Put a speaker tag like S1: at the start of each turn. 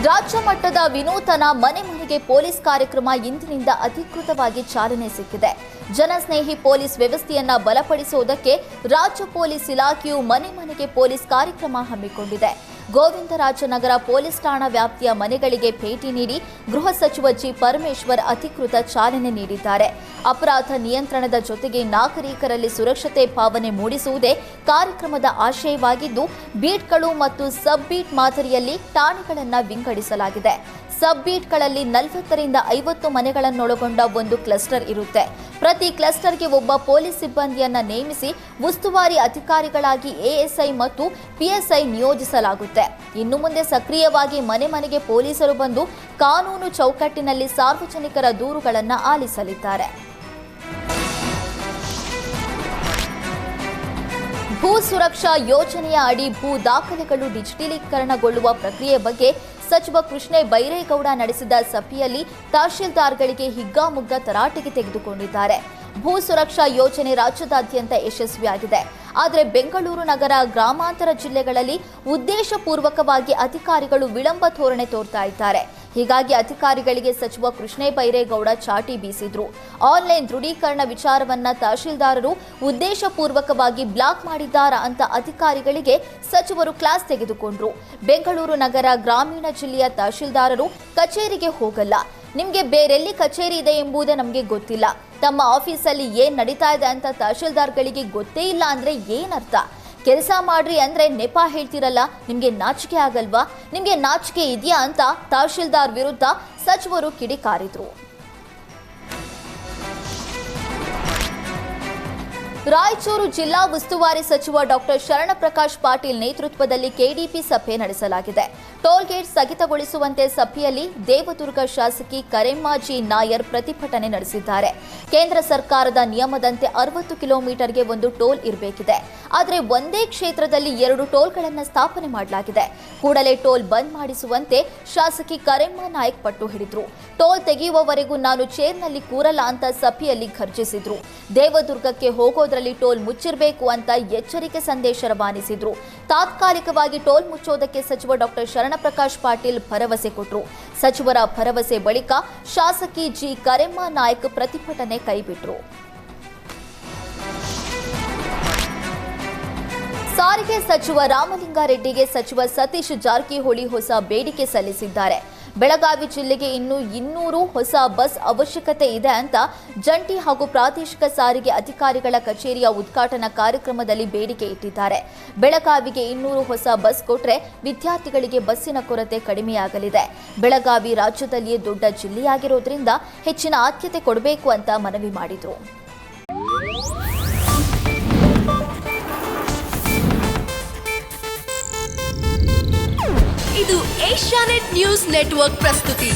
S1: ರಾಜ್ಯ ಮಟ್ಟದ ವಿನೂತನ ಮನೆ ಮನೆಗೆ ಪೊಲೀಸ್ ಕಾರ್ಯಕ್ರಮ ಇಂದಿನಿಂದ ಅಧಿಕೃತವಾಗಿ ಚಾಲನೆ ಸಿಕ್ಕಿದೆ. ಜನಸ್ನೇಹಿ ಪೊಲೀಸ್ ವ್ಯವಸ್ಥೆಯನ್ನ ಬಲಪಡಿಸುವುದಕ್ಕೆ ರಾಜ್ಯ ಪೊಲೀಸ್ ಇಲಾಖೆಯು ಮನೆ ಮನೆಗೆ ಪೊಲೀಸ್ ಕಾರ್ಯಕ್ರಮ ಹಮ್ಮಿಕೊಂಡಿದೆ. ಗೋವಿಂದರಾಜನಗರ ಪೊಲೀಸ್ ಠಾಣಾ ವ್ಯಾಪ್ತಿಯ ಮನೆಗಳಿಗೆ ಭೇಟಿ ನೀಡಿ ಗೃಹ ಸಚಿವ ಜಿ ಪರಮೇಶ್ವರ್ ಅಧಿಕೃತ ಚಾಲನೆ ನೀಡಿದ್ದಾರೆ. ಅಪರಾಧ ನಿಯಂತ್ರಣದ ಜೊತೆಗೆ ನಾಗರಿಕರಲ್ಲಿ ಸುರಕ್ಷತೆ ಭಾವನೆ ಮೂಡಿಸುವುದೇ ಕಾರ್ಯಕ್ರಮದ ಆಶಯವಾಗಿದ್ದು, ಬೀಟ್ಗಳು ಮತ್ತು ಸಬ್ ಬೀಟ್ ಮಾದರಿಯಲ್ಲಿ ಠಾಣೆಗಳನ್ನು ವಿಂಗಡಿಸಲಾಗಿದೆ. ಸಬ್ ಬೀಟ್ಗಳಲ್ಲಿ 40 ರಿಂದ 50 ಮನೆಗಳನ್ನೊಳಗೊಂಡ ಒಂದು ಕ್ಲಸ್ಟರ್ ಇರುತ್ತೆ. ಪ್ರತಿ ಕ್ಲಸ್ಟರ್ಗೆ ಒಬ್ಬ ಪೊಲೀಸ್ ಸಿಬ್ಬಂದಿಯನ್ನ ನೇಮಿಸಿ ಉಸ್ತುವಾರಿ ಅಧಿಕಾರಿಗಳಾಗಿ ಎಎಸ್ಐ ಮತ್ತು ಪಿಎಸ್ಐ ನಿಯೋಜಿಸಲಾಗುತ್ತೆ. ಇನ್ನು ಮುಂದೆ ಸಕ್ರಿಯವಾಗಿ ಮನೆ ಮನೆಗೆ ಪೊಲೀಸರು ಬಂದು ಕಾನೂನು ಚೌಕಟ್ಟಿನಲ್ಲಿ ಸಾರ್ವಜನಿಕರ ದೂರುಗಳನ್ನು ಆಲಿಸಲಿದ್ದಾರೆ. ಭೂ ಸುರಕ್ಷಾ ಯೋಜನೆಯ ಅಡಿ ಭೂ ದಾಖಲೆಗಳು ಡಿಜಿಟಲೀಕರಣಗೊಳ್ಳುವ ಪ್ರಕ್ರಿಯೆ ಬಗ್ಗೆ ಸಚಿವ ಕೃಷ್ಣ ಬೈರೇಗೌಡ ನಡೆಸಿದ ಸಭೆಯಲ್ಲಿ ತಹಶೀಲ್ದಾರ್ಗಳಿಗೆ ಹಿಗ್ಗಾಮುಗ್ಗಾ ತರಾಟೆಗೆ ತೆಗೆದುಕೊಂಡಿದ್ದಾರೆ. ಭೂ ಸುರಕ್ಷಾ ಯೋಜನೆ ರಾಜ್ಯದಾದ್ಯಂತ ಯಶಸ್ವಿಯಾಗಿದೆ. ಆದರೆ ಬೆಂಗಳೂರು ನಗರ, ಗ್ರಾಮಾಂತರ ಜಿಲ್ಲೆಗಳಲ್ಲಿ ಉದ್ದೇಶಪೂರ್ವಕವಾಗಿ ಅಧಿಕಾರಿಗಳು ವಿಳಂಬ ಧೋರಣೆ ತೋರ್ತಾ ಇದ್ದಾರೆ. ಹೀಗಾಗಿ ಅಧಿಕಾರಿಗಳಿಗೆ ಸಚಿವ ಕೃಷ್ಣ ಬೈರೇಗೌಡ ಚಾಟಿ ಬೀಸಿದ್ರು. ಆನ್ಲೈನ್ ದೃಢೀಕರಣ ವಿಚಾರವನ್ನ ತಹಶೀಲ್ದಾರರು ಉದ್ದೇಶಪೂರ್ವಕವಾಗಿ ಬ್ಲಾಕ್ ಮಾಡಿದ್ದಾರಾ ಅಂತ ಅಧಿಕಾರಿಗಳಿಗೆ ಸಚಿವರು ಕ್ಲಾಸ್ ತೆಗೆದುಕೊಂಡ್ರು. ಬೆಂಗಳೂರು ನಗರ, ಗ್ರಾಮೀಣ ಜಿಲ್ಲೆಯ ತಹಶೀಲ್ದಾರರು ಕಚೇರಿಗೆ ಹೋಗಲ್ಲ. ನಿಮಗೆ ಬೇರೆಲ್ಲಿ ಕಚೇರಿ ಇದೆ ಎಂಬುದೇ ನಮಗೆ ಗೊತ್ತಿಲ್ಲ. ತಮ್ಮ ಆಫೀಸಲ್ಲಿ ಏನ್ ನಡೀತಾ ಇದೆ ಅಂತ ತಹಶೀಲ್ದಾರ್ಗಳಿಗೆ ಗೊತ್ತೇ ಇಲ್ಲ ಅಂದ್ರೆ ಏನರ್ಥ? ಕೆಲಸ ಮಾಡ್ರಿ ಅಂದ್ರೆ ನೆಪ ಹೇಳ್ತಿರಲ್ಲ, ನಿಮ್ಗೆ ನಾಚಿಕೆ ಆಗಲ್ವಾ? ನಿಮ್ಗೆ ನಾಚಿಕೆ ಇದೆಯಾ ಅಂತ ತಹಶೀಲ್ದಾರ್ ವಿರುದ್ಧ ಸಚಿವರು ಕಿಡಿಕಾರಿದ್ರು. ರಾಯಚೂರು ಜಿಲ್ಲಾ ಉಸ್ತುವಾರಿ ಸಚಿವ ಡಾಕ್ಟರ್ ಶರಣಪ್ರಕಾಶ್ ಪಾಟೀಲ್ ನೇತೃತ್ವದಲ್ಲಿ ಕೆಡಿಪಿ ಸಭೆ ನಡೆಸಲಾಗಿದೆ. ಟೋಲ್ಗೇಟ್ ಸ್ಥಗಿತಗೊಳಿಸುವಂತೆ ಸಭೆಯಲ್ಲಿ ದೇವದುರ್ಗ ಶಾಸಕಿ ಕರೆಮ್ಮಾಜಿ ನಾಯರ್ ಪ್ರತಿಭಟನೆ ನಡೆಸಿದ್ದಾರೆ. ಕೇಂದ್ರ ಸರ್ಕಾರದ ನಿಯಮದಂತೆ 60 ಕಿಲೋಮೀಟರ್ಗೆ ಒಂದು ಟೋಲ್ ಇರಬೇಕಿದೆ. ಆದರೆ ಒಂದೇ ಕ್ಷೇತ್ರದಲ್ಲಿ 2 ಟೋಲ್ಗಳನ್ನು ಸ್ಥಾಪನೆ ಮಾಡಲಾಗಿದೆ. ಕೂಡಲೇ ಟೋಲ್ ಬಂದ್ ಮಾಡಿಸುವಂತೆ ಶಾಸಕಿ ಕರೆಮ್ಮಾ ನಾಯಕ್ ಪಟ್ಟು ಹಿಡಿದ್ರು. ಟೋಲ್ ತೆಗೆಯುವವರೆಗೂ ನಾನು ಚೇರ್ನಲ್ಲಿ ಕೂರಲ್ಲ ಅಂತ ಸಭೆಯಲ್ಲಿ ಘರ್ಜಿಸಿದ್ರು. ದೇವದುರ್ಗಕ್ಕೆ ಹೋಗೋದ್ರಲ್ಲಿ ಟೋಲ್ ಮುಚ್ಚಿರಬೇಕು ಅಂತ ಎಚ್ಚರಿಕೆ ಸಂದೇಶ ರವಾನಿಸಿದ್ರು. ತಾತ್ಕಾಲಿಕವಾಗಿ ಟೋಲ್ ಮುಚ್ಚೋದಕ್ಕೆ ಸಚಿವ ಡಾಕ್ಟರ್ ಶರಣಪ್ರಕಾಶ್ ಪಾಟೀಲ್ ಭರವಸೆ ಕೊಟ್ಟರು. ಸಚಿವರ ಭರವಸೆ ಬಳಿಕ ಶಾಸಕಿ ಜಿ ಕರೆಮ್ಮಾ ನಾಯಕ್ ಪ್ರತಿಭಟನೆ ಕೈಬಿಟ್ರು. ಸಾರಿಗೆ ಸಚಿವ ರಾಮಲಿಂಗಾರೆಡ್ಡಿಗೆ ಸಚಿವ ಸತೀಶ್ ಜಾರಕಿಹೊಳಿ ಹೊಸ ಬೇಡಿಕೆ ಸಲ್ಲಿಸಿದ್ದಾರೆ. ಬೆಳಗಾವಿ ಜಿಲ್ಲೆಗೆ ಇನ್ನೂ 200 ಹೊಸ ಬಸ್ ಅವಶ್ಯಕತೆ ಇದೆ ಅಂತ ಜಂಟಿ ಹಾಗೂ ಪ್ರಾದೇಶಿಕ ಸಾರಿಗೆ ಅಧಿಕಾರಿಗಳ ಕಚೇರಿಯ ಉದ್ಘಾಟನಾ ಕಾರ್ಯಕ್ರಮದಲ್ಲಿ ಬೇಡಿಕೆ ಇಟ್ಟಿದ್ದಾರೆ. ಬೆಳಗಾವಿಗೆ 200 ಹೊಸ ಬಸ್ ಕೊಟ್ರೆ ವಿದ್ಯಾರ್ಥಿಗಳಿಗೆ ಬಸ್ಸಿನ ಕೊರತೆ ಕಡಿಮೆಯಾಗಲಿದೆ. ಬೆಳಗಾವಿ ರಾಜ್ಯದಲ್ಲಿಯೇ ದೊಡ್ಡ ಜಿಲ್ಲೆಯಾಗಿರೋದ್ರಿಂದ ಹೆಚ್ಚಿನ ಆದ್ಯತೆ ಕೊಡಬೇಕು ಅಂತ ಮನವಿ ಮಾಡಿದರು.
S2: ಇದು ಏಷ್ಯಾನೆಟ್ ನ್ಯೂಸ್ ನೆಟ್ವರ್ಕ್ ಪ್ರಸ್ತುತಿ.